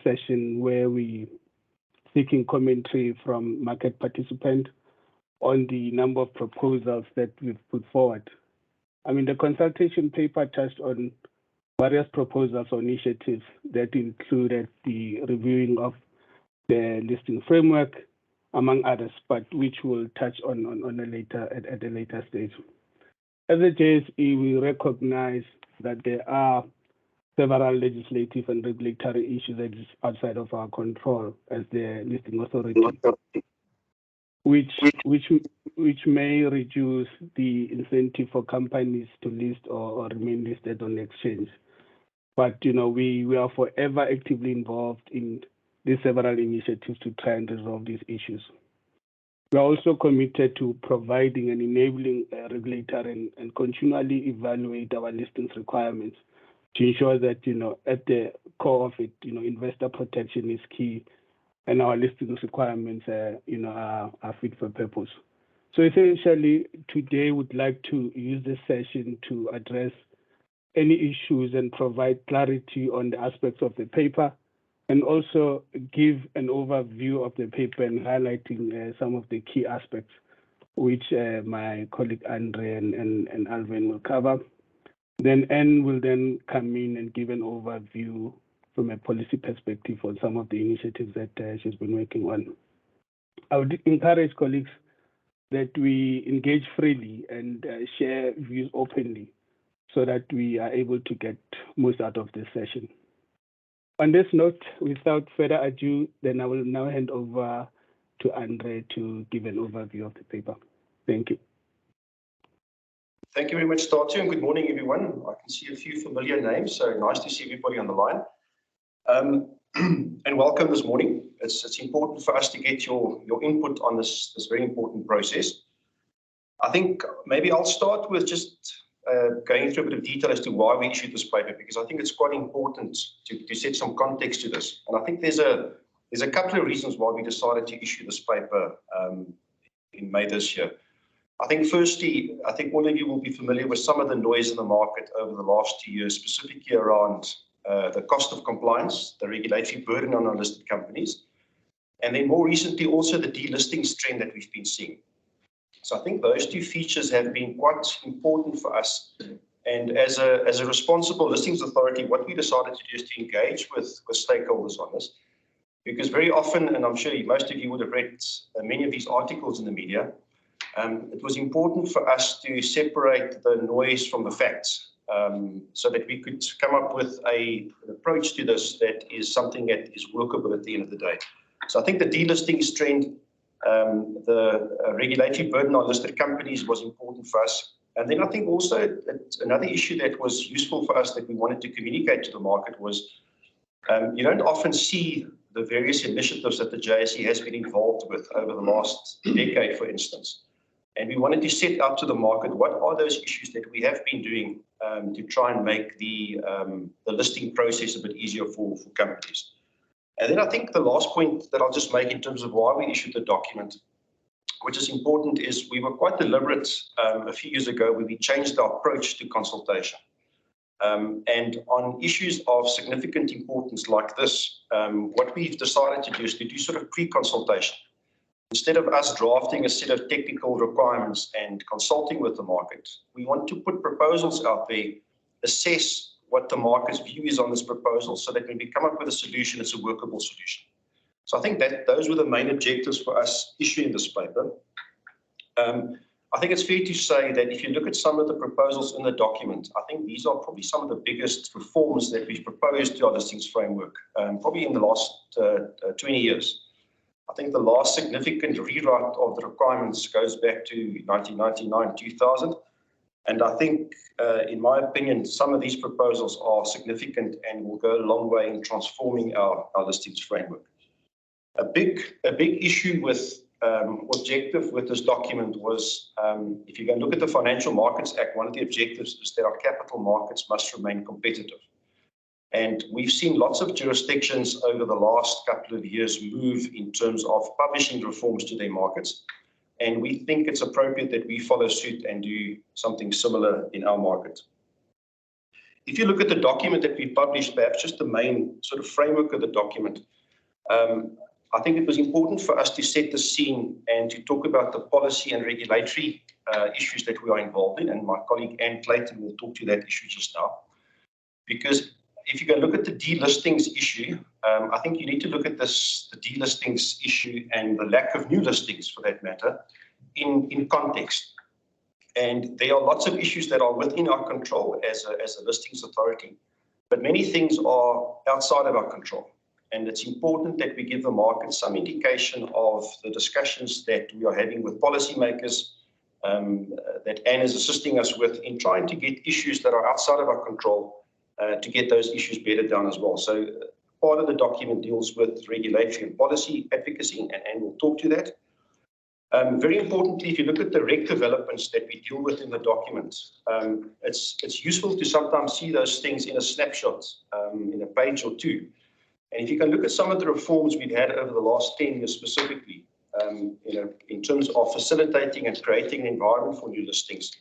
session where we seeking commentary from market participants on the number of proposals that we've put forward. I mean, the consultation paper touched on various proposals or initiatives that included the reviewing of the listing framework, among others, but which we'll touch on at a later stage. As a JSE, we recognize that there are several legislative and regulatory issues that is outside of our control as the listing authority, which may reduce the incentive for companies to list or remain listed on the exchange. But we are forever actively involved in these several initiatives to try and resolve these issues. We are also committed to providing and enabling a regulator and continually evaluate our listings requirements to ensure that at the core of it, investor protection is key, and our listings requirements are fit for purpose. So essentially, today we'd like to use this session to address any issues and provide clarity on the aspects of the paper, and also give an overview of the paper and highlighting some of the key aspects, which my colleague Andre and Alvin will cover. Then Anne will then come in and give an overview from a policy perspective on some of the initiatives that she's been working on. I would encourage colleagues that we engage freely and share views openly so that we are able to get most out of this session. On this note, without further ado, then I will now hand over to Andre to give an overview of the paper. Thank you. Thank you very much, Tatu, and good morning, everyone. I can see a few familiar names, so nice to see everybody on the line. And welcome this morning. It's important for us to get your input on this very important process. I think maybe I'll start with just going through a bit of detail as to why we issued this paper, because I think it's quite important to set some context to this. And I think there's a couple of reasons why we decided to issue this paper in May this year. I think firstly, I think all of you will be familiar with some of the noise in the market over the last 2 years, specifically around the cost of compliance, the regulatory burden on unlisted companies, and then more recently also the delisting trend that we've been seeing. So I think those two features have been quite important for us. And as a responsible listings authority, what we decided to do is to engage with stakeholders on this, because very often, and I'm sure most of you would have read many of these articles in the media, it was important for us to separate the noise from the facts, so that we could come up with an approach to this that is something that is workable at the end of the day. So I think the delisting trend, the regulatory burden on listed companies was important for us. And then I think also another issue that was useful for us that we wanted to communicate to the market was you don't often see the various initiatives that the JSE has been involved with over the last decade, for instance. And we wanted to set out to the market what are those issues that we have been doing to try and make the listing process a bit easier for companies. And then I think the last point that I'll just make in terms of why we issued the document, which is important, is we were quite deliberate a few years ago when we changed our approach to consultation. And on issues of significant importance like this, what we've decided to do is to do sort of pre-consultation. Instead of us drafting a set of technical requirements and consulting with the market, we want to put proposals out there, assess what the market's view is on this proposal, so that when we come up with a solution, it's a workable solution. So I think that those were the main objectives for us issuing this paper. I think it's fair to say that if you look at some of the proposals in the document, I think these are probably some of the biggest reforms that we've proposed to our listings framework, probably in the last 20 years. I think the last significant rewrite of the requirements goes back to 1999, 2000. And I think, in my opinion, some of these proposals are significant and will go a long way in transforming our listings framework. A big issue with objective with this document was, if you go and look at the Financial Markets Act, one of the objectives is that our capital markets must remain competitive. And we've seen lots of jurisdictions over the last couple of years move in terms of publishing reforms to their markets. And we think it's appropriate that we follow suit and do something similar in our market. if you look at the document that we published, perhaps just the main sort of framework of the document, I think it was important for us to set the scene and to talk about the policy and regulatory issues that we are involved in. And my colleague Anne Clayton will talk to that issue just now. Because if you go look at the delistings issue, I think you need to look at this, the delistings issue and the lack of new listings for that matter, in context. And there are lots of issues that are within our control as a listings authority, but many things are outside of our control. And it's important that we give the market some indication of the discussions that we are having with policymakers, that Anne is assisting us with in trying to get issues that are outside of our control, to get those issues bedded down as well. So part of the document deals with regulatory and policy advocacy, and Anne will talk to that. Very importantly, if you look at the reg developments that we deal with in the document, it's useful to sometimes see those things in a snapshot, in a page or two. And if you can look at some of the reforms we've had over the last 10 years specifically, in terms of facilitating and creating an environment for new listings,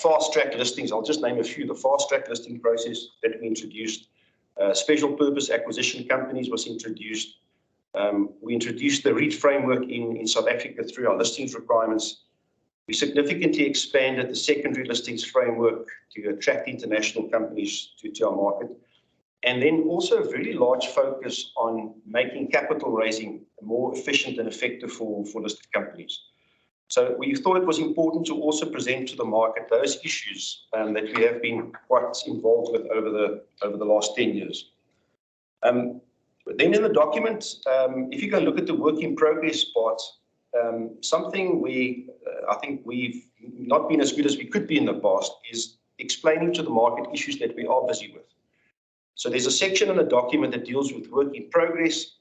fast-track listings, I'll just name a few. The fast-track listing process that we introduced, special purpose acquisition companies was introduced. We introduced the REIT framework in South Africa through our listings requirements. We significantly expanded the secondary listings framework to attract international companies to our market. And then also a very large focus on making capital raising more efficient and effective for listed companies. So we thought it was important to also present to the market those issues that we have been quite involved with over the last 10 years. But then in the document, if you go look at the work in progress part, something I think we've not been as good as we could be in the past is explaining to the market issues that we are busy with. So there's a section in the document that deals with work in progress.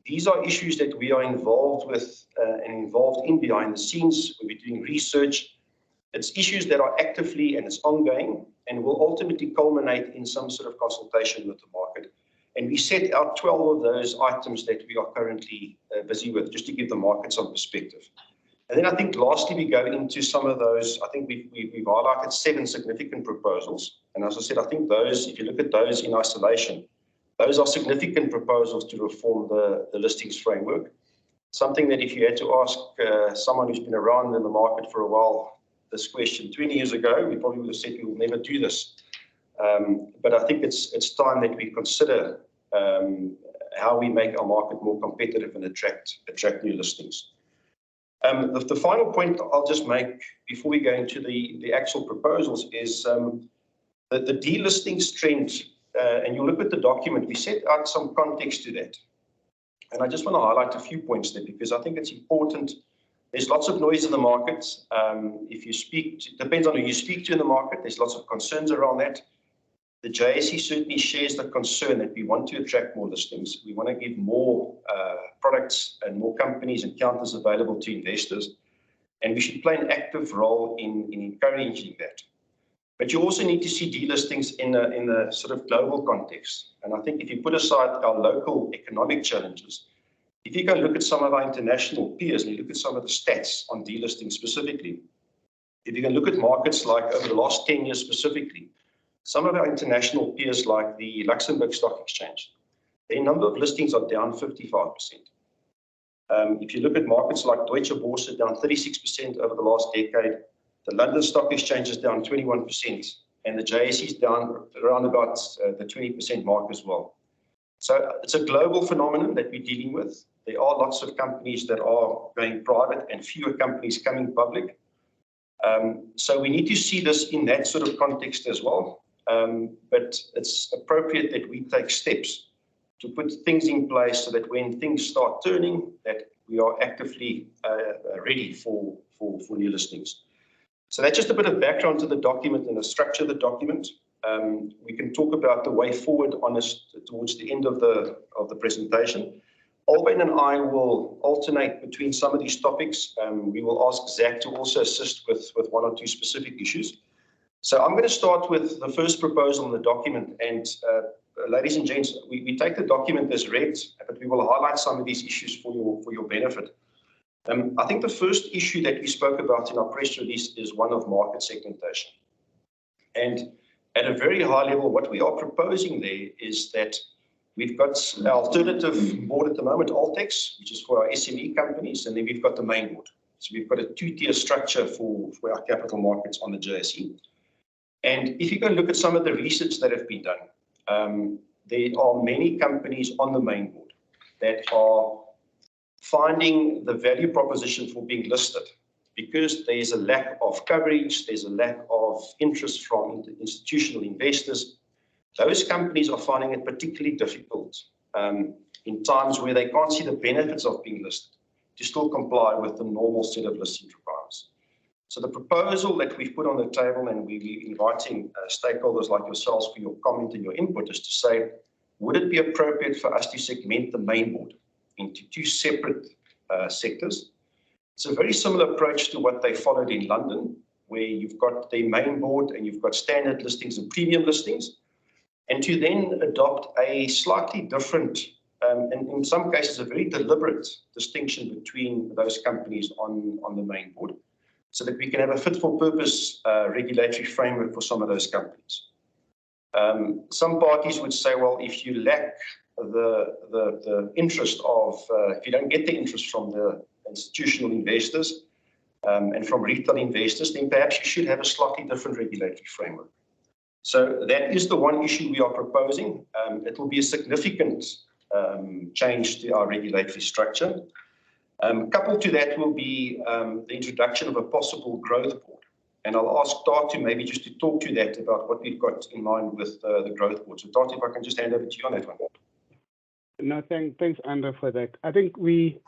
These are issues that we are involved with and involved in behind the scenes when we're doing research. It's issues that are actively and it's ongoing and will ultimately culminate in some sort of consultation with the market. And we set out 12 of those items that we are currently busy with, just to give the market some perspective. And then I think lastly, we go into some of those. I think we've highlighted 7 significant proposals. And as I said, I think those, if you look at those in isolation, those are significant proposals to reform the listings framework. Something that if you had to ask someone who's been around in the market for a while this question 20 years ago, we probably would have said we will never do this. But I think it's time that we consider how we make our market more competitive and attract new listings. The final point I'll just make before we go into the actual proposals is that the delistings trend, and you look at the document, we set out some context to that. And I just want to highlight a few points there because I think it's important. There's lots of noise in the market. If you speak, depends on who you speak to in the market, there's lots of concerns around that. The JSE certainly shares the concern that we want to attract more listings. We want to give more products and more companies and counters available to investors. And we should play an active role in encouraging that. But you also need to see delistings in a sort of global context. And I think if you put aside our local economic challenges, if you go look at some of our international peers and you look at some of the stats on delisting specifically, if you can look at markets like over the last 10 years specifically, some of our international peers like the Luxembourg Stock Exchange, their number of listings are down 55%. If you look at markets like Deutsche Börse, down 36% over the last decade, the London Stock Exchange is down 21%, and the JSE is down around about the 20% mark as well. So it's a global phenomenon that we're dealing with. There are lots of companies that are going private and fewer companies coming public. So we need to see this in that sort of context as well. But it's appropriate that we take steps to put things in place so that when things start turning, that we are actively ready for new listings. So that's just a bit of background to the document and the structure of the document. We can talk about the way forward on this towards the end of the presentation. Alban and I will alternate between some of these topics. We will ask Zach to also assist with 1 or 2 specific issues. So I'm going to start with the first proposal in the document. And ladies and gents, we take the document as read, but we will highlight some of these issues for your benefit. I think the first issue that we spoke about in our press release is one of market segmentation. And At a very high level, what we are proposing there is that we've got an alternative board at the moment, Altex, which is for our SME companies, and then we've got the main board. So we've got a two-tier structure for our capital markets on the JSE. And if you go look at some of the research that have been done, there are many companies on the main board that are finding the value proposition for being listed because there's a lack of coverage, there's a lack of interest from institutional investors. Those companies are finding it particularly difficult in times where they can't see the benefits of being listed to still comply with the normal set of listing requirements. So the proposal that we've put on the table, and we're inviting stakeholders like yourselves for your comment and your input, is to say, would it be appropriate for us to segment the main board into two separate sectors? It's a very similar approach to what they followed in London, where you've got the main board and you've got standard listings and premium listings, and to then adopt a slightly different, and in some cases a very deliberate distinction between those companies on the main board, so that we can have a fit-for-purpose regulatory framework for some of those companies. Some parties would say, well, if you lack the interest of, if you don't get the interest from the institutional investors and from retail investors, then perhaps you should have a slightly different regulatory framework. So that is the one issue we are proposing. It will be a significant change to our regulatory structure. Coupled to that will be the introduction of a possible growth board. And I'll ask Tatu maybe just to talk to that about what we've got in mind with the growth board. So Tatu, if I can just hand over to you on that one. No, thanks, Andre, for that. I think we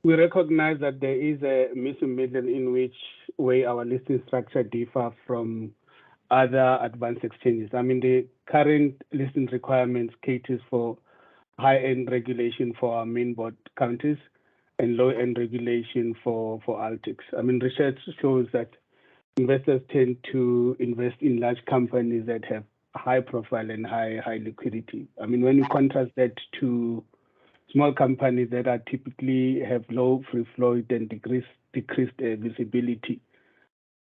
recognize that there is a missing middle in which way our listing structure differs from other advanced exchanges. I mean, the current listing requirements caters for high-end regulation for our main board countries and low-end regulation for Altex. I mean, research shows that investors tend to invest in large companies that have high profile and high liquidity. I mean, when you contrast that to small companies that are typically have low free float and decreased visibility,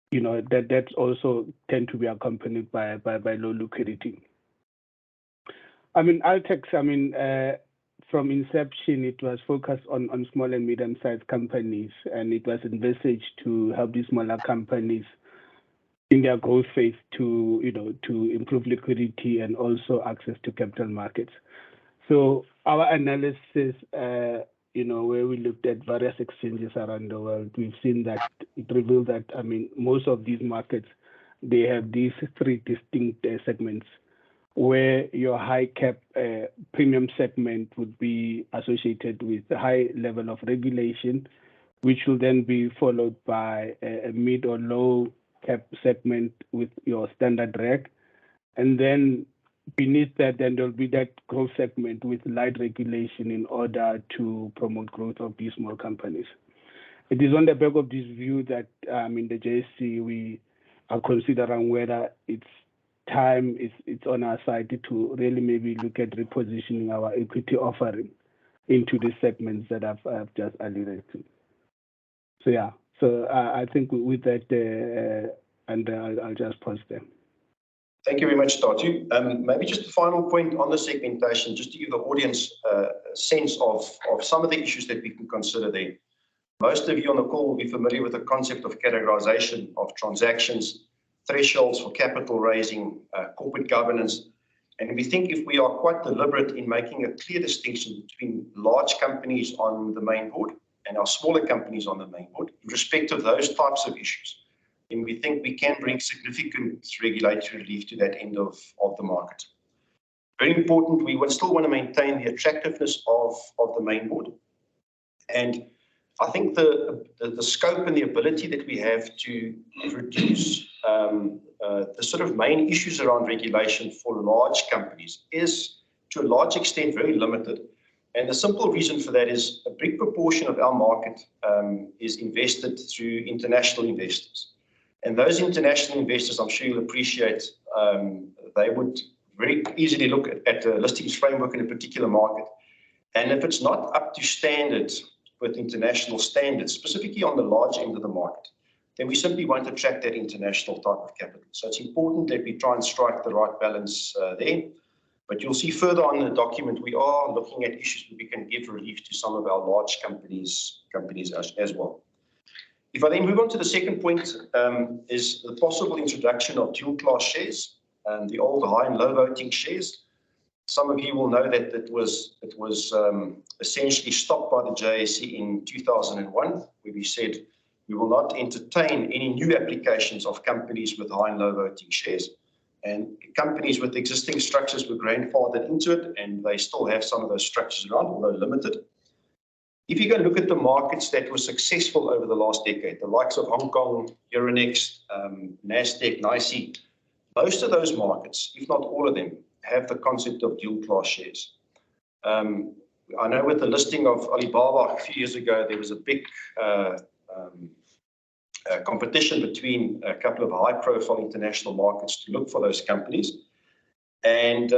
you know, that also tend to be accompanied by low liquidity. I mean, Altex, from inception, it was focused on small and medium-sized companies, and it was envisaged to help these smaller companies in their growth phase to improve liquidity and also access to capital markets. So our analysis, where we looked at various exchanges around the world, we've seen that it revealed that, most of these markets, they have these three distinct segments, where your high cap premium segment would be associated with a high level of regulation, which will then be followed by a mid or low cap segment with your standard reg. And then beneath that, then there'll be that growth segment with light regulation in order to promote growth of these small companies. It is on the back of this view that in the JSE, we are considering whether it's on our side to really maybe look at repositioning our equity offering into the segments that I've just alluded to. So yeah, I think with that, and I'll just pause there. Thank you very much, Tatu. Maybe just a final point on the segmentation, just to give the audience a sense of some of the issues that we can consider there. Most of you on the call will be familiar with the concept of categorization of transactions, thresholds for capital raising, corporate governance. And we think if we are quite deliberate in making a clear distinction between large companies on the main board and our smaller companies on the main board, in respect of those types of issues, then we think we can bring significant regulatory relief to that end of the market. Very important, we would still want to maintain the attractiveness of the main board. And I think the scope and the ability that we have to reduce the sort of main issues around regulation for large companies is to a large extent very limited. And the simple reason for that is a big proportion of our market is invested through international investors. And those international investors, I'm sure you'll appreciate, they would very easily look at the listings framework in a particular market. And if it's not up to standard with international standards, specifically on the large end of the market, then we simply won't attract that international type of capital. So it's important that we try and strike the right balance there. But you'll see further on in the document, we are looking at issues where we can give relief to some of our large companies as well. If I then move on to the second point, is the possible introduction of dual class shares, the old high and low voting shares. Some of you will know that it was essentially stopped by the JSE in 2001, where we said we will not entertain any new applications of companies with high and low voting shares. And companies with existing structures were grandfathered into it, and they still have some of those structures around, although limited. If you go look at the markets that were successful over the last decade, the likes of Hong Kong, Euronext, Nasdaq, NYSE, most of those markets, if not all of them, have the concept of dual class shares. I know with the listing of Alibaba a few years ago, there was a big competition between a couple of high-profile international markets to look for those companies. And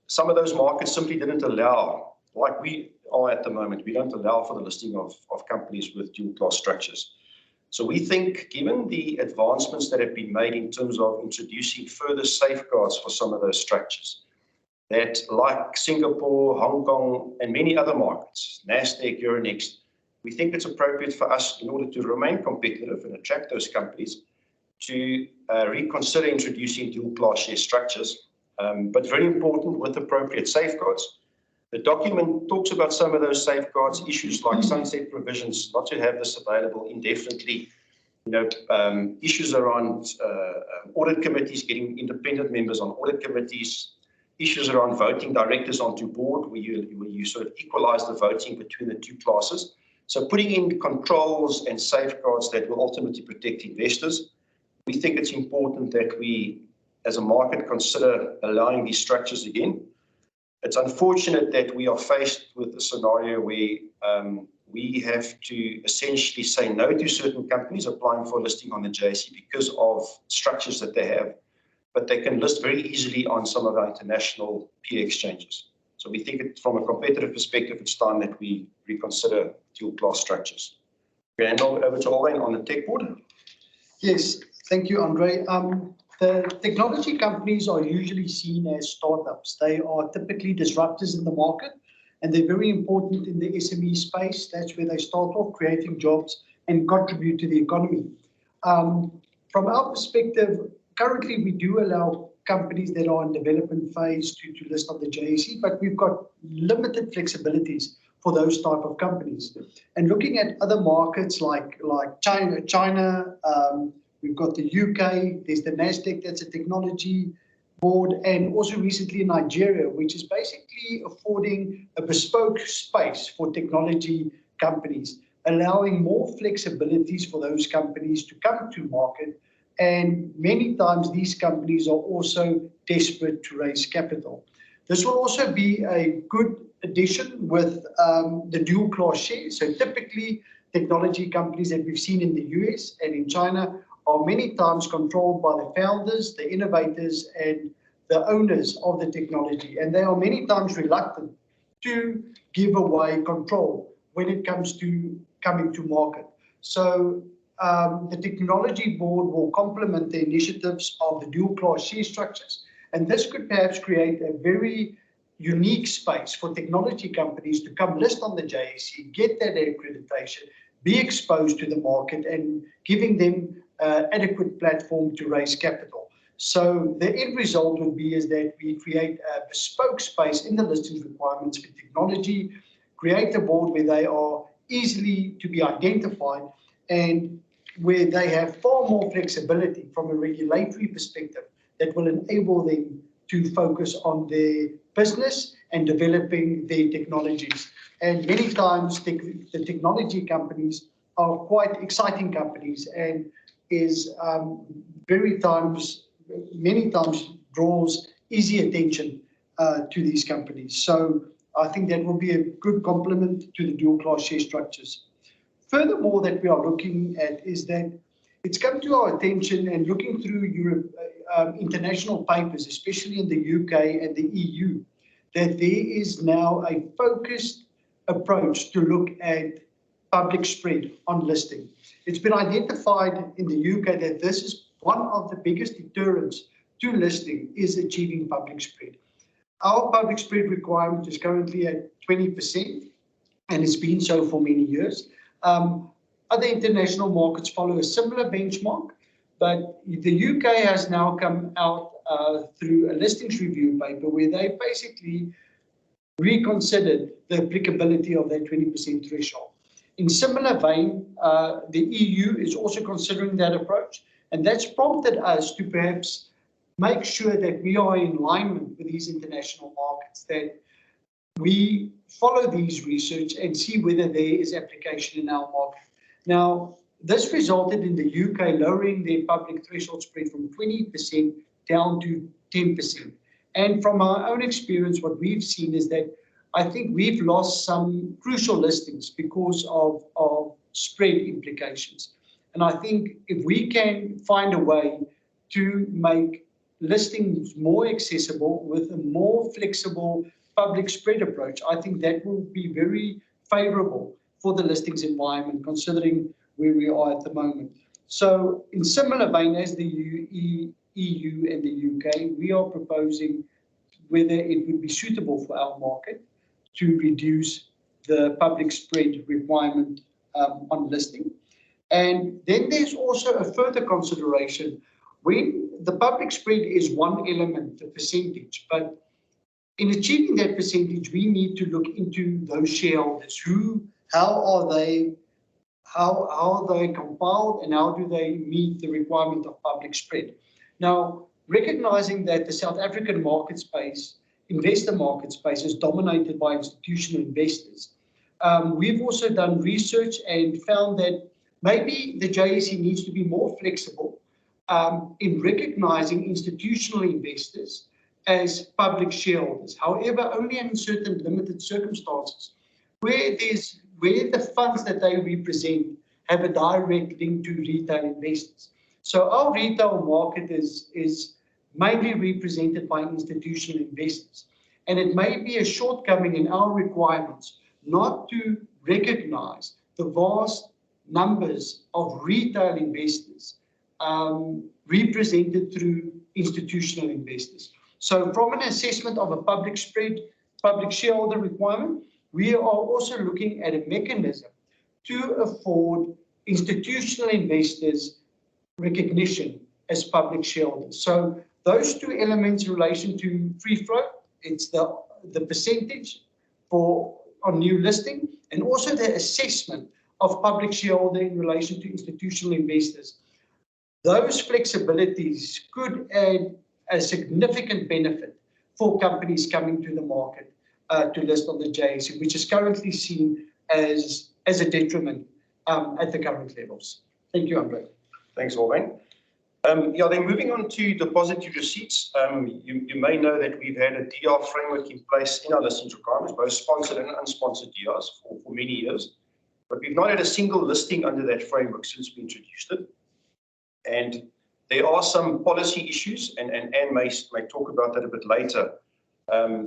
some of those markets simply didn't allow, like we are at the moment, we don't allow for the listing of companies with dual class structures. So we think, given the advancements that have been made in terms of introducing further safeguards for some of those structures, that like Singapore, Hong Kong, and many other markets, Nasdaq, Euronext, we think it's appropriate for us, in order to remain competitive and attract those companies, to reconsider introducing dual class share structures, but very important, with appropriate safeguards. The document talks about some of those safeguards, issues like sunset provisions, not to have this available indefinitely, issues around audit committees, getting independent members on audit committees, issues around voting directors onto board, where you sort of equalize the voting between the two classes. So putting in controls and safeguards that will ultimately protect investors. We think it's important that we, as a market, consider allowing these structures again. It's unfortunate that we are faced with a scenario where we have to essentially say no to certain companies applying for listing on the JSE because of structures that they have, but they can list very easily on some of our international peer exchanges. So we think from a competitive perspective, it's time that we reconsider dual class structures. Okay, and over to Alwyn on the tech board. Yes, thank you, Andre. The technology companies are usually seen as startups. They are typically disruptors in the market, and they're very important in the SME space. That's where they start off creating jobs and contribute to the economy. From our perspective, currently we do allow companies that are in development phase to list on the JSE, but we've got limited flexibilities for those type of companies. And looking at other markets like China, we've got the UK, there's the Nasdaq, that's a technology board, and also recently in Nigeria, which is basically affording a bespoke space for technology companies, allowing more flexibilities for those companies to come to market. And many times these companies are also desperate to raise capital. This will also be a good addition with the dual class shares. So typically technology companies that we've seen in the US and in China are many times controlled by the founders, the innovators, and the owners of the technology. And they are many times reluctant to give away control when it comes to coming to market. So the technology board will complement the initiatives of the dual class share structures. And this could perhaps create a very unique space for technology companies to come list on the JSE, get that accreditation, be exposed to the market, and giving them adequate platform to raise capital. So the end result would be is that we create a bespoke space in the listings requirements for technology, create a board where they are easily to be identified, and where they have far more flexibility from a regulatory perspective that will enable them to focus on their business and developing their technologies. And many times the technology companies are quite exciting companies, and is many times draws easy attention to these companies. So I think that will be a good complement to the dual class share structures. Furthermore, that we are looking at is that it's come to our attention, and looking through Europe, international papers, especially in the UK and the EU, that there is now a focused approach to look at public spread on listing. It's been identified in the UK that this is one of the biggest deterrents to listing is achieving public spread. Our public spread requirement is currently at 20%, and it's been so for many years. Other international markets follow a similar benchmark, but the UK has now come out through a listings review paper where they basically reconsidered the applicability of that 20% threshold. In similar vein, the EU is also considering that approach, and that's prompted us to perhaps make sure that we are in alignment with these international markets, that we follow these research and see whether there is application in our market. Now, this resulted in the UK lowering their public threshold spread from 20% down to 10%. And from our own experience, what we've seen is that I think we've lost some crucial listings because of spread implications. And I think if we can find a way to make listings more accessible with a more flexible public spread approach, I think that will be very favorable for the listings environment, considering where we are at the moment. So in similar vein as the EU and the UK, we are proposing whether it would be suitable for our market to reduce the public spread requirement on listing. And then there's also a further consideration. When the public spread is one element, the percentage, but in achieving that percentage, we need to look into those shareholders. How are they compiled, and how do they meet the requirement of public spread? Now, recognizing that the South African market space, investor market space, is dominated by institutional investors, we've also done research and found that maybe the JSE needs to be more flexible in recognizing institutional investors as public shareholders. However, only in certain limited circumstances where the funds that they represent have a direct link to retail investors. So our retail market is mainly represented by institutional investors. And it may be a shortcoming in our requirements not to recognize the vast numbers of retail investors represented through institutional investors. So from an assessment of a public spread, public shareholder requirement, we are also looking at a mechanism to afford institutional investors recognition as public shareholders. So those two elements in relation to free float, it's the percentage on new listing, and also the assessment of public shareholder in relation to institutional investors. Those flexibilities could add a significant benefit for companies coming to the market to list on the JSE, which is currently seen as a detriment at the current levels. Thank you, Andre. Thanks, Alwyn. Then moving on to depository receipts, you may know that we've had a DR framework in place in our listings requirements, both sponsored and unsponsored DRs for many years, but we've not had a single listing under that framework since we introduced it. And there are some policy issues, and Anne may talk about that a bit later.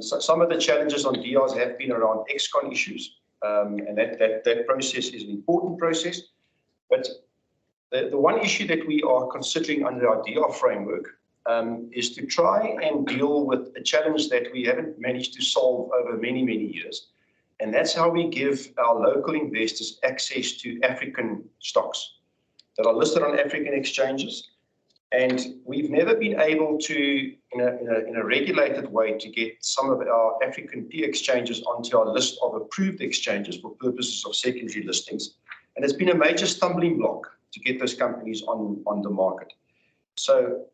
So some of the challenges on DRs have been around ex-con issues, and that process is an important process. But the one issue that we are considering under our DR framework is to try and deal with a challenge that we haven't managed to solve over many, many years. And that's how we give our local investors access to African stocks that are listed on African exchanges. And we've never been able to, in a regulated way, to get some of our African peer exchanges onto our list of approved exchanges for purposes of secondary listings. And it's been a major stumbling block to get those companies on the market. So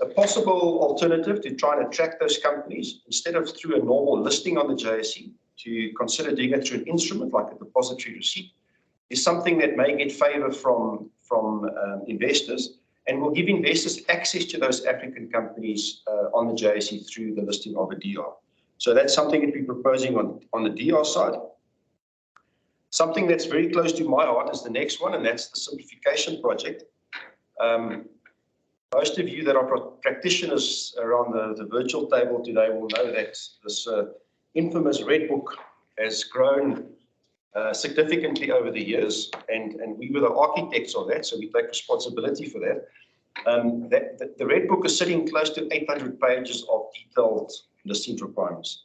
a possible alternative to try and attract those companies, instead of through a normal listing on the JSE, to consider doing it through an instrument like a depository receipt, is something that may get favor from investors, and will give investors access to those African companies on the JSE through the listing of a DR. So that's something that we're proposing on the DR side. Something that's very close to my heart is the next one, and that's the simplification project. Most of you that are practitioners around the virtual table today will know that this infamous Red Book has grown significantly over the years, and we were the architects of that, so we take responsibility for that. The Red Book is sitting close to 800 pages of detailed listing requirements.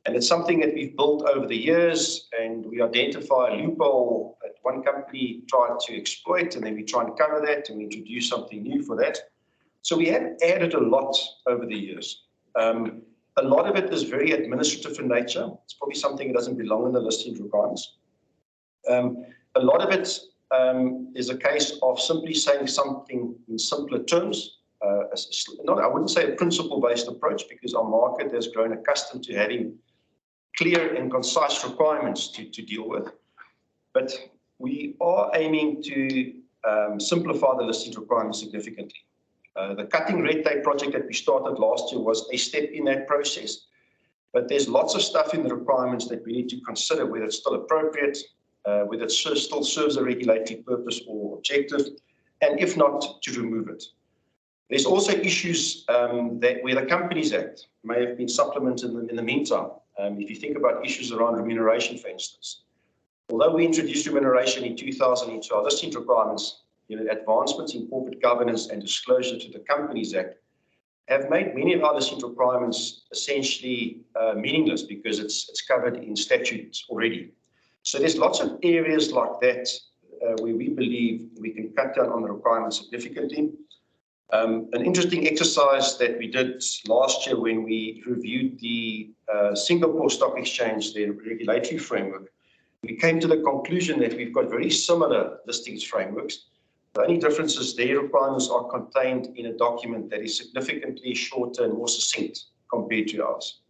And it's something that we've built over the years, and we identify a loophole that one company tried to exploit, and then we try and cover that, and we introduce something new for that. So we have added a lot over the years. A lot of it is very administrative in nature. It's probably something that doesn't belong in the listing requirements. A lot of it is a case of simply saying something in simpler terms. I wouldn't say a principle-based approach, because our market has grown accustomed to having clear and concise requirements to deal with. But we are aiming to simplify the listing requirements significantly. The Cutting Red Tape project that we started last year was a step in that process. But there's lots of stuff in the requirements that we need to consider, whether it's still appropriate, whether it still serves a regulatory purpose or objective, and if not, to remove it. There's also issues where the Companies Act may have been supplemented in the meantime. If you think about issues around remuneration, for instance. Although we introduced remuneration in 2000 into our listing requirements, advancements in corporate governance and disclosure to the Companies Act have made many of our listing requirements essentially meaningless, because it's covered in statutes already. So there's lots of areas like that where we believe we can cut down on the requirements significantly. An interesting exercise that we did last year when we reviewed the Singapore Stock Exchange, their regulatory framework, we came to the conclusion that we've got very similar listings frameworks. The only difference is their requirements are contained in a document that is significantly shorter and more succinct compared to ours.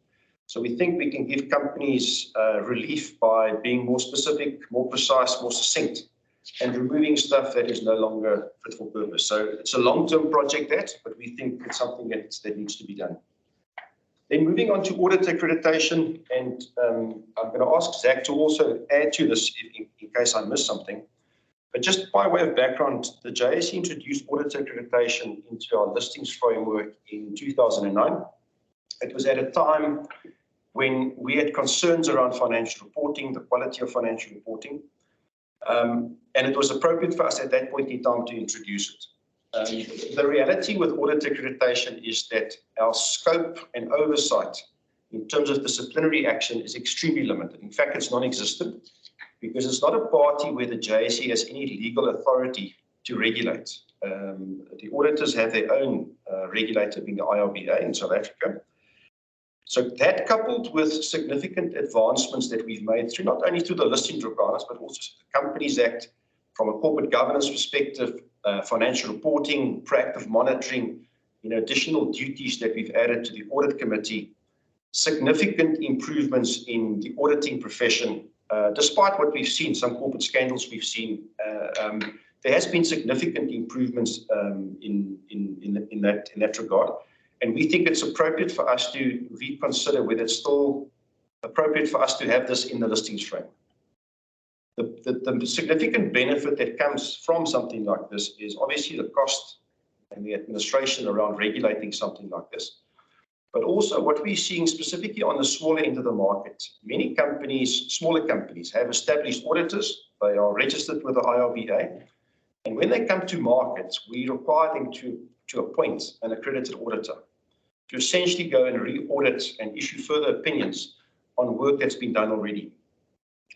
So we think we can give companies relief by being more specific, more precise, more succinct, and removing stuff that is no longer fit for purpose. So it's a long-term project, but we think it's something that needs to be done. Then moving on to audit accreditation, and I'm going to ask Zach to also add to this in case I miss something. But just by way of background, the JSE introduced audit accreditation into our listings framework in 2009. It was at a time when we had concerns around financial reporting, the quality of financial reporting. And it was appropriate for us at that point in time to introduce it. The reality with audit accreditation is that our scope and oversight in terms of disciplinary action is extremely limited. In fact, it's non-existent, because it's not a party where the JSE has any legal authority to regulate. The auditors have their own regulator, being the IRBA in South Africa. So that, coupled with significant advancements that we've made through not only through the listing requirements, but also the Companies Act from a corporate governance perspective, financial reporting, proactive monitoring, additional duties that we've added to the audit committee, significant improvements in the auditing profession. Despite what we've seen, some corporate scandals we've seen, there has been significant improvements in that regard. And we think it's appropriate for us to reconsider whether it's still appropriate for us to have this in the listings framework. The significant benefit that comes from something like this is obviously the cost and the administration around regulating something like this. But also what we're seeing specifically on the smaller end of the market, many companies, smaller companies, have established auditors. They are registered with the IRBA. And when they come to market, we require them to appoint an accredited auditor to essentially go and re-audit and issue further opinions on work that's been done already.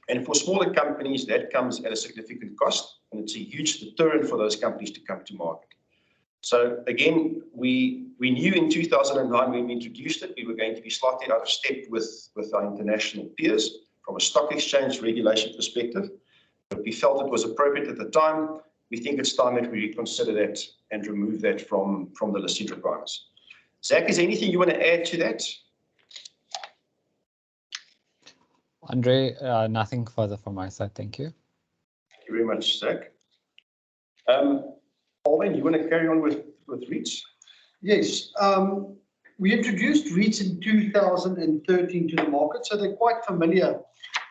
And for smaller companies, that comes at a significant cost, and it's a huge deterrent for those companies to come to market. So again, we knew in 2009 when we introduced it, we were going to be slightly out of step with our international peers from a stock exchange regulation perspective, but we felt it was appropriate at the time. We think it's time that we reconsider that and remove that from the listing requirements. Zach, is there anything you want to add to that? Andre, nothing further from my side. Thank you. Thank you very much, Zach. Alwyn, you want to carry on with REITs? Yes. We introduced REITs in 2013 to the market, so they're quite familiar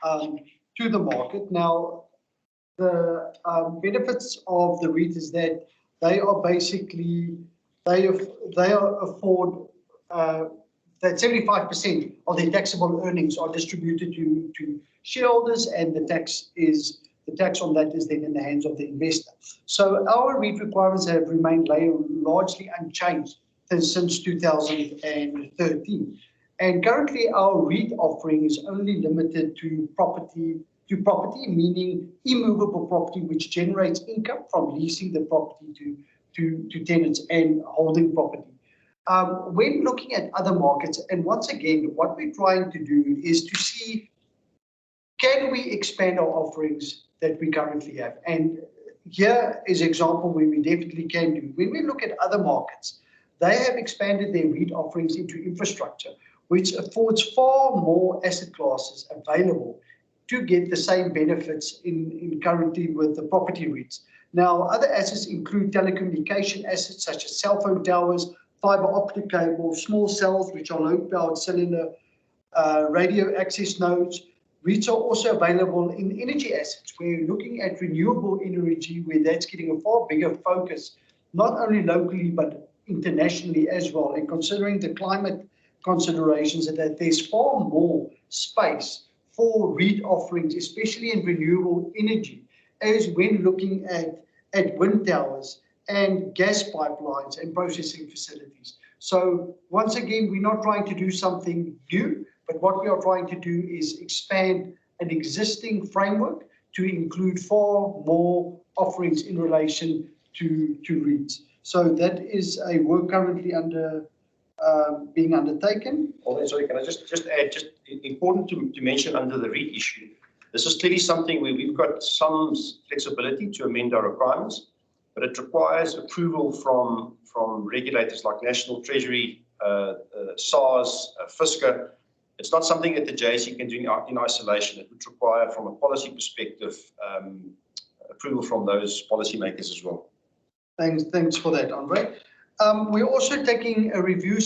to the market. Now, the benefits of the REIT is that they are basically, they afford that 75% of their taxable earnings are distributed to shareholders, and the tax on that is then in the hands of the investor. So our REIT requirements have remained largely unchanged since 2013. And currently our REIT offering is only limited to property, meaning immovable property, which generates income from leasing the property to tenants and holding property. When looking at other markets, and once again, what we're trying to do is to see, can we expand our offerings that we currently have? And here is an example where we definitely can do. When we look at other markets, they have expanded their REIT offerings into infrastructure, which affords far more asset classes available to get the same benefits in currently with the property REITs. Now, other assets include telecommunication assets such as cell phone towers, fiber optic cable, small cells, which are low-powered cellular radio access nodes. REITs are also available in energy assets. We're looking at renewable energy, where that's getting a far bigger focus, not only locally, but internationally as well. And considering the climate considerations, that there's far more space for REIT offerings, especially in renewable energy, as when looking at wind towers and gas pipelines and processing facilities. So once again, we're not trying to do something new, but what we are trying to do is expand an existing framework to include far more offerings in relation to REITs. So that is a work currently being undertaken. Sorry, can I just add, just important to mention under the REIT issue, this is clearly something where we've got some flexibility to amend our requirements, but it requires approval from regulators like National Treasury, SARS, FSCA. It's not something that the JSE can do in isolation. It would require, from a policy perspective, approval from those policymakers as well. Thanks for that, Andre. We're also taking a review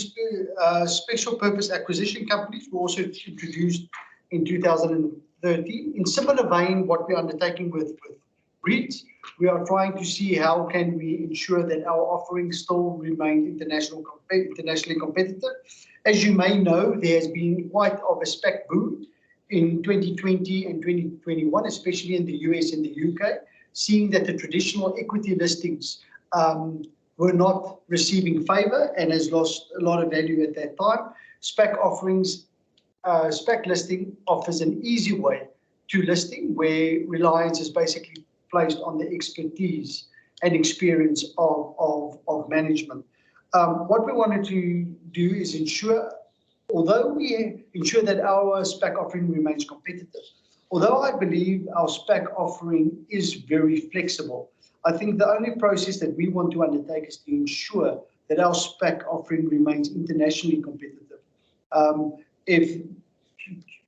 special purpose acquisition companies. We also introduced in 2013. In similar vein, what we're undertaking with REITs, we are trying to see how can we ensure that our offerings still remain internationally competitive. As you may know, there has been quite of a SPAC boom in 2020 and 2021, especially in the US and the UK, seeing that the traditional equity listings were not receiving favor and has lost a lot of value at that time. SPAC offerings, SPAC listing offers an easy way to listing, where reliance is basically placed on the expertise and experience of management. What we wanted to do is ensure, although we ensure that our SPAC offering remains competitive, although I believe our SPAC offering is very flexible, I think the only process that we want to undertake is to ensure that our SPAC offering remains internationally competitive. If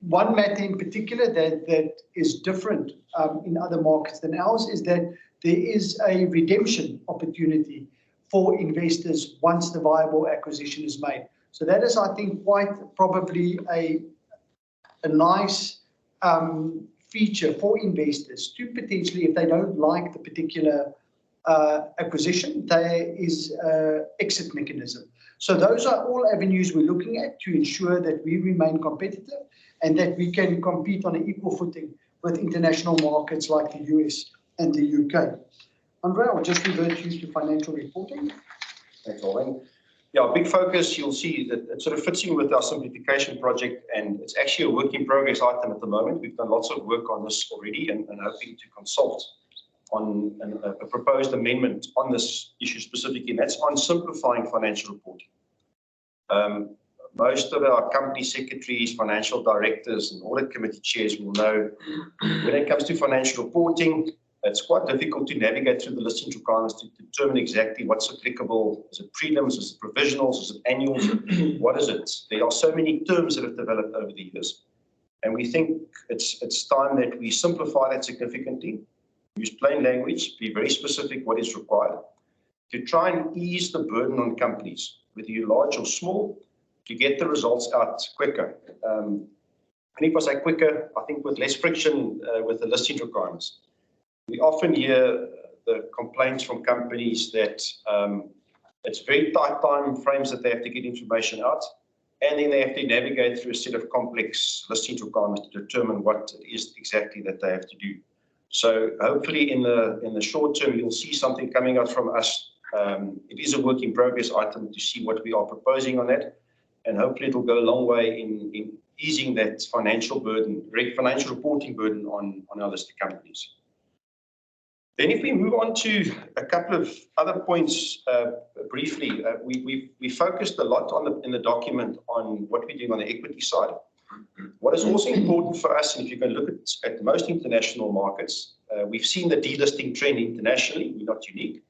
one matter in particular that is different in other markets than ours is that there is a redemption opportunity for investors once the viable acquisition is made. So that is, I think, quite probably a nice feature for investors to potentially, if they don't like the particular acquisition, there is an exit mechanism. So those are all avenues we're looking at to ensure that we remain competitive and that we can compete on an equal footing with international markets like the US and the UK. Andre, I'll just revert you to financial reporting. Thanks, Alwyn. Yeah, big focus, you'll see that it sort of fits in with our simplification project, and it's actually a work in progress item at the moment. We've done lots of work on this already and hoping to consult on a proposed amendment on this issue specifically, and that's on simplifying financial reporting. Most of our company secretaries, financial directors, and audit committee chairs will know when it comes to financial reporting, it's quite difficult to navigate through the listing requirements to determine exactly what's applicable. Is it prelims? Is it provisionals? Is it annuals? What is it? There are so many terms that have developed over the years. And we think it's time that we simplify that significantly, use plain language, be very specific what is required, to try and ease the burden on companies, whether you're large or small, to get the results out quicker. And if I say quicker, I think with less friction with the listing requirements. We often hear the complaints from companies that it's very tight time frames that they have to get information out. and then they have to navigate through a set of complex listing requirements to determine what it is exactly that they have to do. So hopefully in the short term, you'll see something coming out from us. It is a work in progress item to see what we are proposing on that, and hopefully it will go a long way in easing that financial reporting burden on our listed companies. Then if we move on to a couple of other points briefly, we focused a lot in the document on what we're doing on the equity side. What is also important for us, and if you can look at most international markets, we've seen the delisting trend internationally. We're not unique.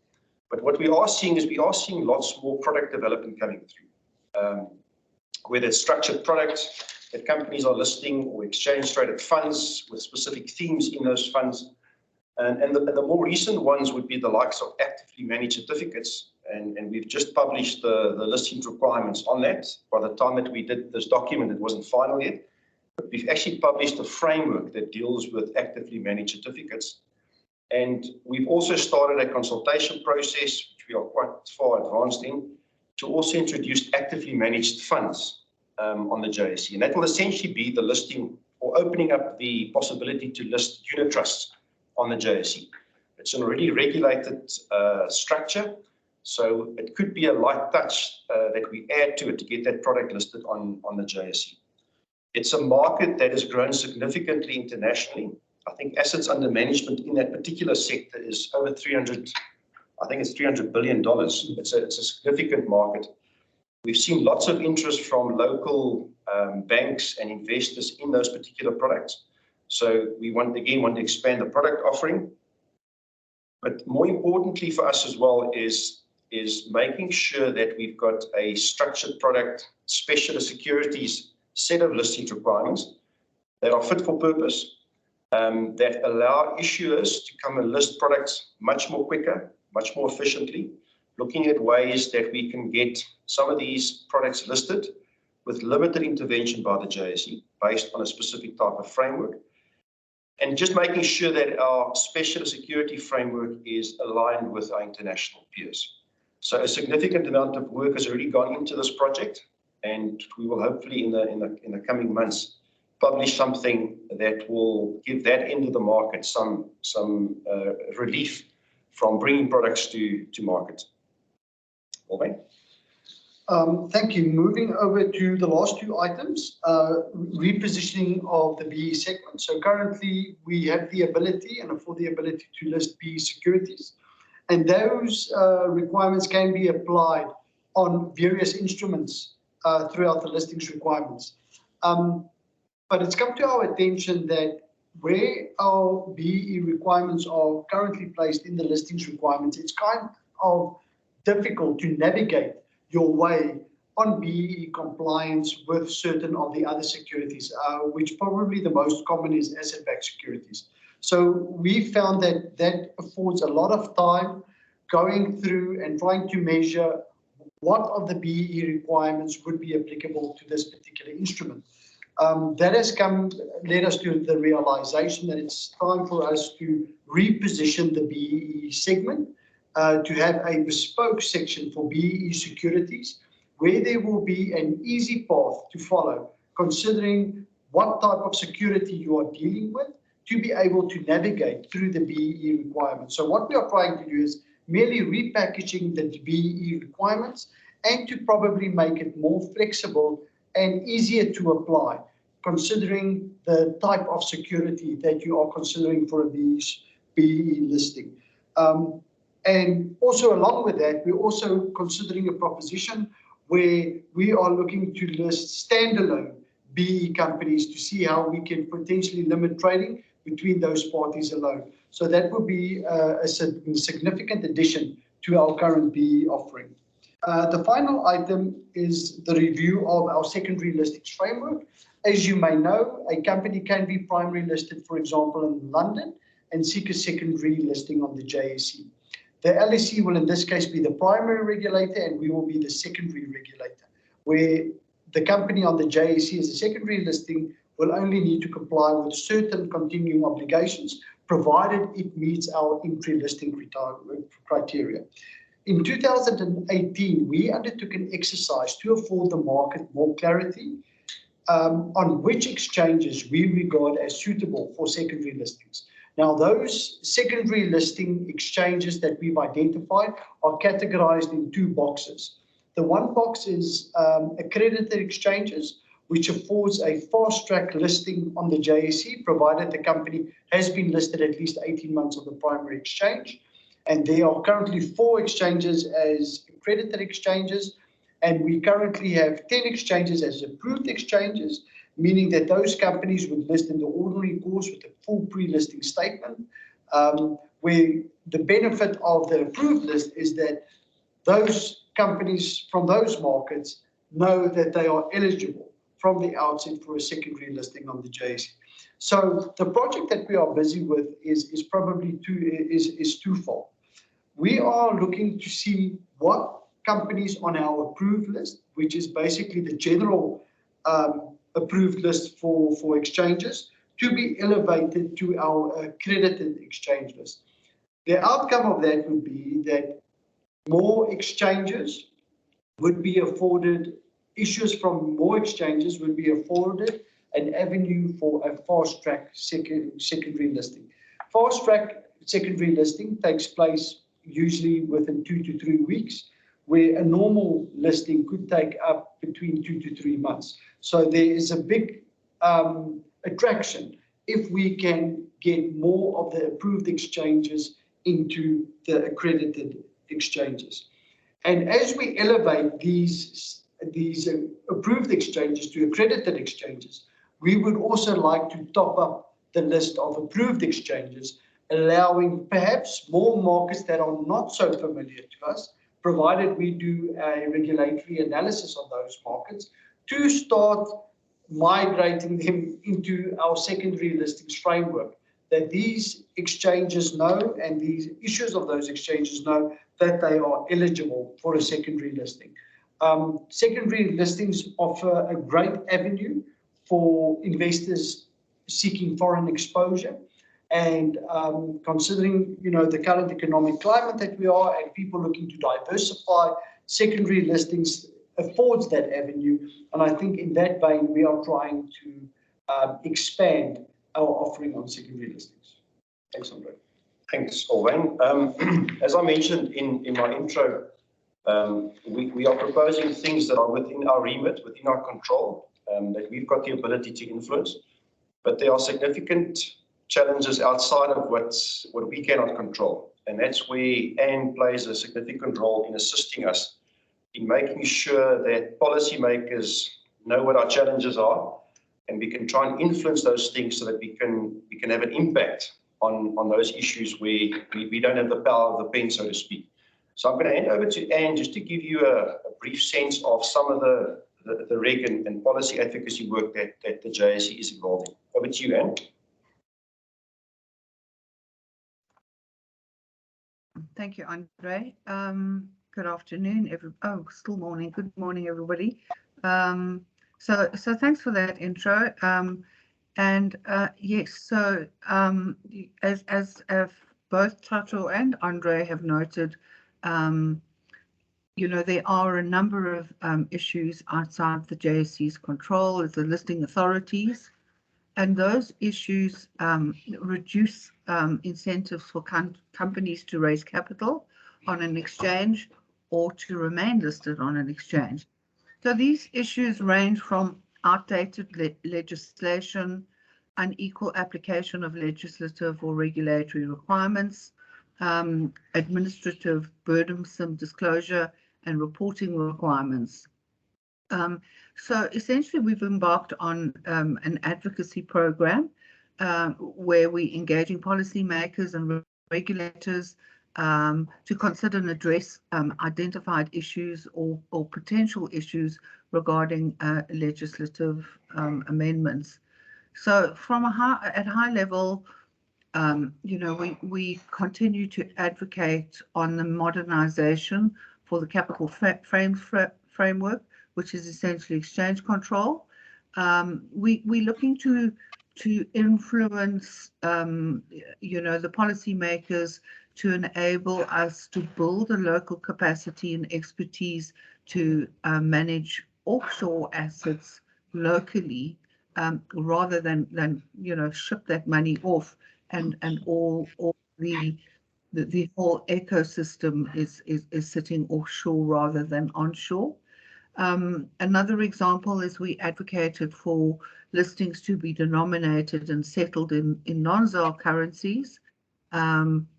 But what we are seeing is we are seeing lots more product development coming through, whether it's structured products that companies are listing or exchange-traded funds with specific themes in those funds. And the more recent ones would be the likes of actively managed certificates. And we've just published the listing requirements on that. By the time that we did this document, it wasn't final yet. But we've actually published a framework that deals with actively managed certificates. And we've also started a consultation process, which we are quite far advanced in, to also introduce actively managed funds on the JSE. And that will essentially be the listing or opening up the possibility to list unit trusts on the JSE. It's an already regulated structure, so it could be a light touch that we add to it to get that product listed on the JSE. It's a market that has grown significantly internationally. I think assets under management in that particular sector is over $300 billion. It's a significant market. We've seen lots of interest from local banks and investors in those particular products. So we want to expand the product offering. But more importantly for us as well is making sure that we've got a structured product, specialist securities set of listing requirements that are fit for purpose, that allow issuers to come and list products much more quicker, much more efficiently, looking at ways that we can get some of these products listed with limited intervention by the JSE based on a specific type of framework. And just making sure that our specialist security framework is aligned with our international peers. So a significant amount of work has already gone into this project, and we will hopefully in the coming months publish something that will give that end of the market some relief from bringing products to market. Olwyn? Thank you. Moving over to the last two items, repositioning of the BE segment. So currently we have the ability and afford the ability to list BE securities. And those requirements can be applied on various instruments throughout the listings requirements. But it's come to our attention that where our BE requirements are currently placed in the listings requirements, it's kind of difficult to navigate your way on BE compliance with certain of the other securities, which probably the most common is asset-backed securities. So we found that affords a lot of time going through and trying to measure what of the BE requirements would be applicable to this particular instrument. That has led us to the realization that it's time for us to reposition the BE segment to have a bespoke section for BE securities, where there will be an easy path to follow, considering what type of security you are dealing with, to be able to navigate through the BE requirements. So what we are trying to do is merely repackaging the BE requirements and to probably make it more flexible and easier to apply, considering the type of security that you are considering for a BE listing. And also along with that, we're also considering a proposition where we are looking to list standalone BE companies to see how we can potentially limit trading between those parties alone. So that will be a significant addition to our current BE offering. The final item is the review of our secondary listings framework. As you may know, a company can be primary listed, for example, in London and seek a secondary listing on the JSE. The LSE will in this case be the primary regulator and we will be the secondary regulator, where the company on the JSE as a secondary listing will only need to comply with certain continuing obligations, provided it meets our entry listing criteria. in 2018, we undertook an exercise to afford the market more clarity on which exchanges we regard as suitable for secondary listings. Now, those secondary listing exchanges that we've identified are categorized in two boxes. The one box is accredited exchanges, which affords a fast-track listing on the JSE, provided the company has been listed at least 18 months on the primary exchange. And there are currently 4 exchanges as accredited exchanges, and we currently have 10 exchanges as approved exchanges, meaning that those companies would list in the ordinary course with a full pre-listing statement, where the benefit of the approved list is that those companies from those markets know that they are eligible from the outset for a secondary listing on the JSE. So the project that we are busy with is probably twofold. We are looking to see what companies on our approved list, which is basically the general approved list for exchanges, to be elevated to our accredited exchange list. The outcome of that would be that more exchanges would be afforded, issues from more exchanges would be afforded an avenue for a fast-track secondary listing. Fast-track secondary listing takes place usually within 2 to 3 weeks, where a normal listing could take up between 2 to 3 months. So there is a big attraction if we can get more of the approved exchanges into the accredited exchanges. And as we elevate these approved exchanges to accredited exchanges, we would also like to top up the list of approved exchanges, allowing perhaps more markets that are not so familiar to us, provided we do a regulatory analysis of those markets, to start migrating them into our secondary listings framework, that these exchanges know and these issues of those exchanges know that they are eligible for a secondary listing. Secondary listings offer a great avenue for investors seeking foreign exposure. And considering, the current economic climate that we are and people looking to diversify, secondary listings affords that avenue. And I think in that vein, we are trying to expand our offering on secondary listings. Thanks, Andre. Thanks, Alwyn. As I mentioned in my intro, we are proposing things that are within our remit, within our control, that we've got the ability to influence. But there are significant challenges outside of what we cannot control. And that's where Anne plays a significant role in assisting us in making sure that policymakers know what our challenges are, and we can try and influence those things so that we can have an impact on those issues where we don't have the power of the pen, so to speak. So I'm going to hand over to Anne just to give you a brief sense of some of the reg and policy advocacy work that the JSE is involved in. Over to you, Anne. Thank you, Andre. Good afternoon, still morning. Good morning, everybody. So thanks for that intro. Yes, so as both Tato and Andre have noted, there are a number of issues outside the JSE's control as the listing authorities, and those issues reduce incentives for companies to raise capital on an exchange or to remain listed on an exchange. So these issues range from outdated legislation, unequal application of legislative or regulatory requirements, administrative burdensome disclosure and reporting requirements. So essentially, we've embarked on an advocacy program where we're engaging policymakers and regulators to consider and address identified issues or potential issues regarding legislative amendments. So from at high level, we continue to advocate on the modernization for the capital framework, which is essentially exchange control. We're looking to influence, the policymakers to enable us to build a local capacity and expertise to manage offshore assets locally, rather than ship that money off, and all the whole ecosystem is sitting offshore rather than onshore. Another example is we advocated for listings to be denominated and settled in non-ZAR currencies.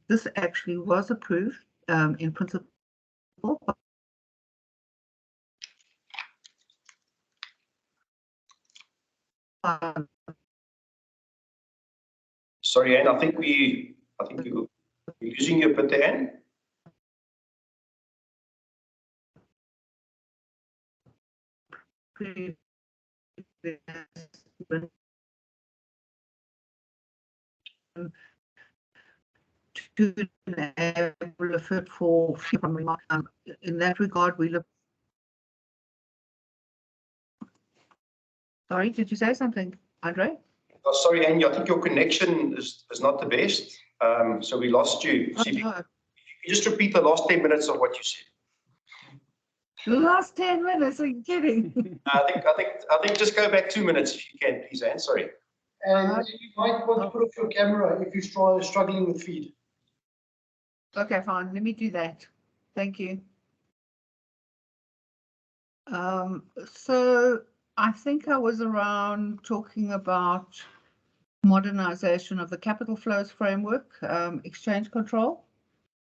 This actually was approved in principle. Sorry, Anne, I think you're losing your bit there, Anne. To enable a fit for in that regard, we look. Sorry, did you say something, Andre? Oh, sorry, Anne, I think your connection is not the best. So we lost you. Oh, See, if no. you just repeat the last 10 minutes of what you said. The last 10 minutes, are you kidding? I think just go back 2 minutes if you can, please, Anne. Sorry. And you might want to put off your camera if you're struggling with feed. Okay, fine. Let me do that. Thank you. So I think I was around talking about modernization of the capital flows framework, exchange control.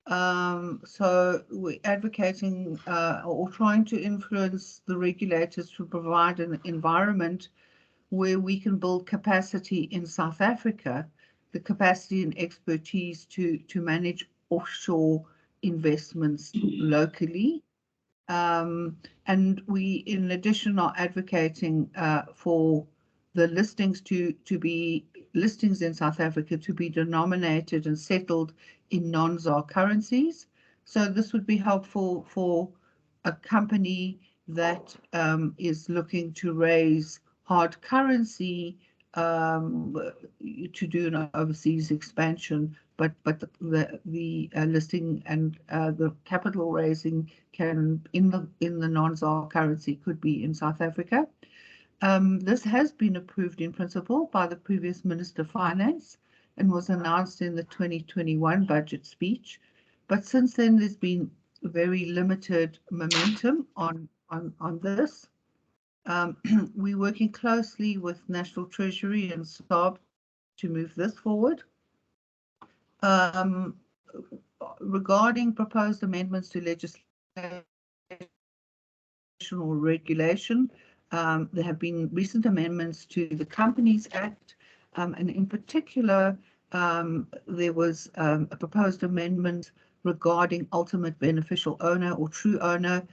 So we're advocating or trying to influence the regulators to provide an environment where we can build capacity in South Africa, the capacity and expertise to manage offshore investments locally. And we, in addition, are advocating for the listings listings in South Africa to be denominated and settled in non-ZAR currencies. So this would be helpful for a company that is looking to raise hard currency to do an overseas expansion, but the listing and the capital raising can in the non-ZAR currency could be in South Africa. This has been approved in principle by the previous Minister of Finance and was announced in the 2021 budget speech. But since then, there's been very limited momentum on this. We're working closely with National Treasury and SARB to move this forward. Regarding proposed amendments to legislation or regulation, there have been recent amendments to the Companies Act, and in particular, there was a proposed amendment regarding ultimate beneficial owner or true owner,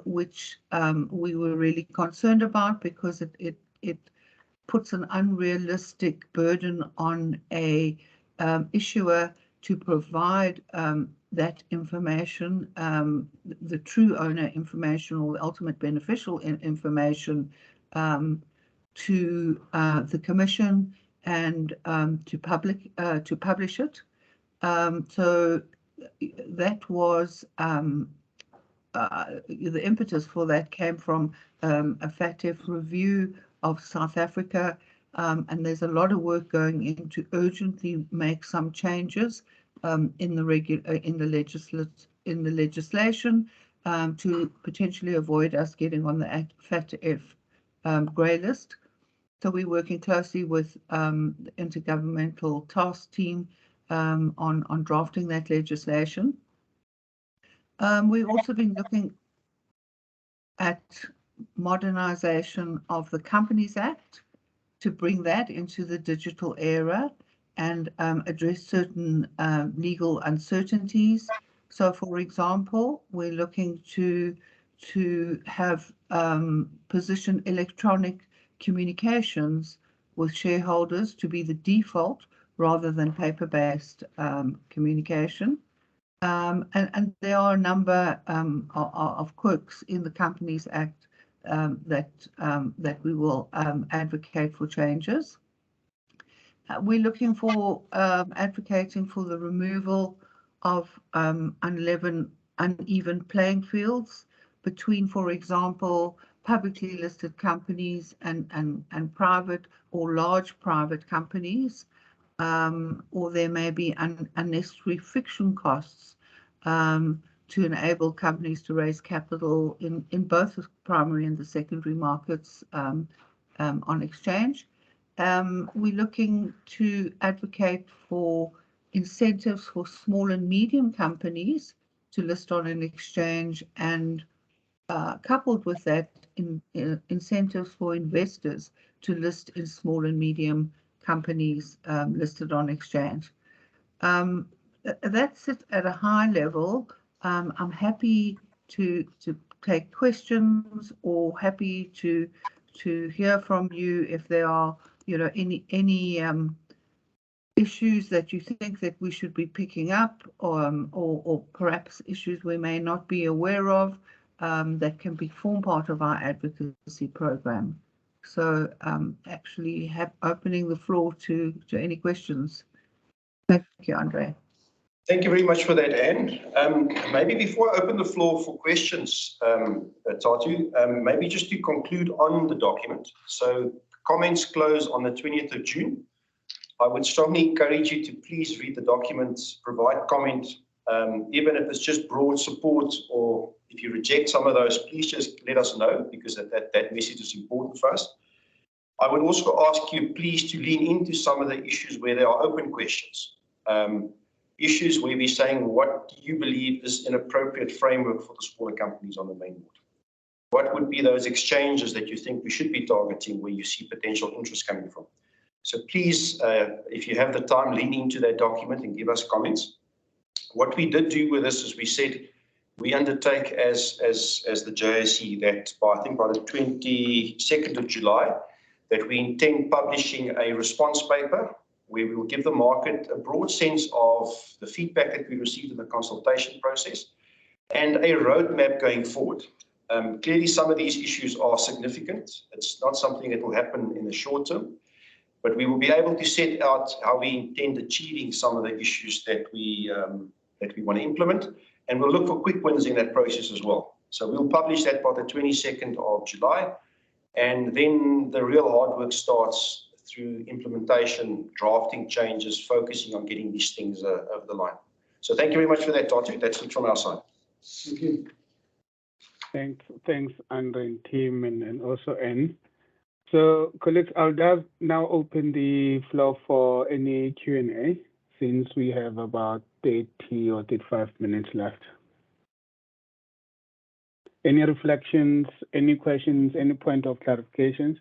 which we were really concerned about because it puts an unrealistic burden on a issuer to provide that information, the true owner information or the ultimate beneficial information to the Commission and to publish it. So that was the impetus for that came from a FATF review of South Africa, and there's a lot of work going in to urgently make some changes in the legislation to potentially avoid us getting on the FATF grey list. So we're working closely with the Intergovernmental Task Team on drafting that legislation. We've also been looking at modernization of the Companies Act to bring that into the digital era and address certain legal uncertainties. So, for example, we're looking to have position electronic communications with shareholders to be the default rather than paper-based communication. And there are a number of quirks in the Companies Act that we will advocate for changes. We're looking for advocating for the removal of uneven playing fields between, for example, publicly listed companies and private or large private companies, or there may be unnecessary friction costs to enable companies to raise capital in both the primary and the secondary markets on exchange. We're looking to advocate for incentives for small and medium companies to list on an exchange, and coupled with that, incentives for investors to list in small and medium companies listed on exchange. That's it at a high level. I'm happy to take questions, or happy to hear from you if there are, any issues that you think that we should be picking up, or perhaps issues we may not be aware of, that can form part of our advocacy program. So actually opening the floor to any questions. Thank you, Andre. Thank you very much for that, Anne. Maybe before I open the floor for questions, Tatu, maybe just to conclude on the document. So comments close on the 20th of June. I would strongly encourage you to please read the documents, provide comment, even if it's just broad support, or if you reject some of those, please just let us know, because that message is important for us. I would also ask you please to lean into some of the issues where there are open questions. Issues where we're saying, what do you believe is an appropriate framework for the smaller companies on the main board? What would be those exchanges that you think we should be targeting, where you see potential interest coming from? So please, if you have the time, lean into that document and give us comments. What we did do with this is we said we undertake as the JSE that I think by the 22nd of July, that we intend publishing a response paper where we will give the market a broad sense of the feedback that we received in the consultation process and a roadmap going forward. Clearly, some of these issues are significant. It's not something that will happen in the short term, but we will be able to set out how we intend achieving some of the issues that we want to implement, and we'll look for quick wins in that process as well. So we'll publish that by the 22nd of July, and then the real hard work starts through implementation, drafting changes, focusing on getting these things over the line. So thank you very much for that, Tatu. That's it from our side. Thank you. Thanks, Andre and team, and also Anne. So, colleagues, I'll just now open the floor for any Q&A, since we have about 30 or 35 minutes left. Any reflections, any questions, any point of clarifications?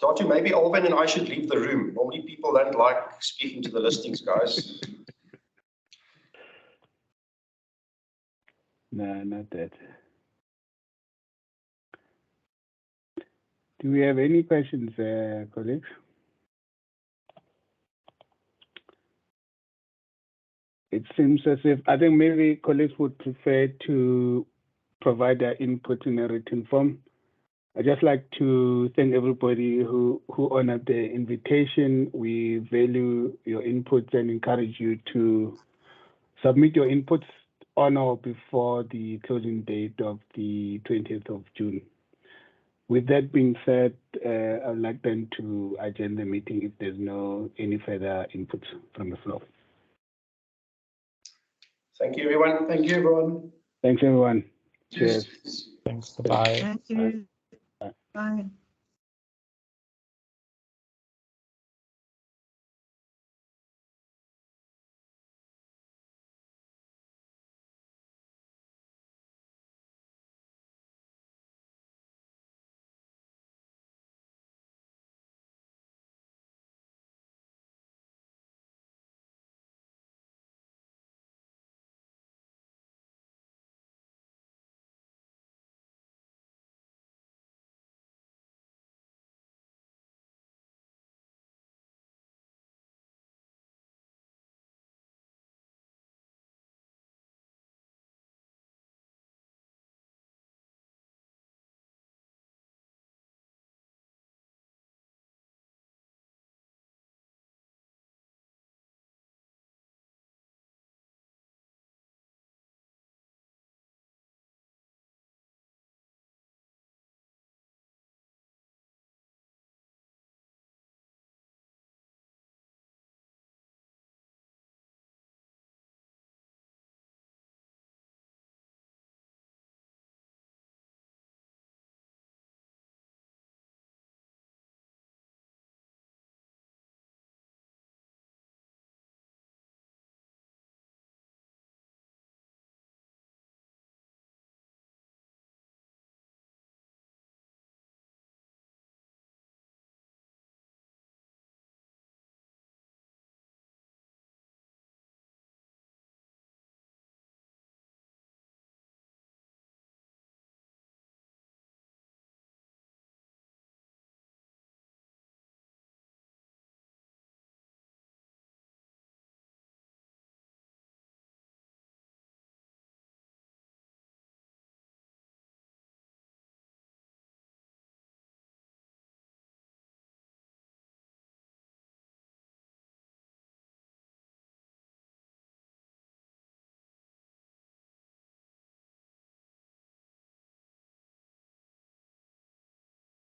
Tatu, maybe Alvin and I should leave the room. Normally people don't like speaking to the listings guys. No, not that. Do we have any questions, colleagues? It seems as if, I think maybe colleagues would prefer to provide their input in a written form. I'd just like to thank everybody who honored the invitation. We value your inputs and encourage you to submit your inputs on or before the closing date of the 20th of June. With that being said, I'd like then to adjourn the meeting if there's any further inputs from the floor. Thank you, everyone. Thank you, everyone. Thanks, everyone. Cheers. Thanks. Bye. Thank you. Bye.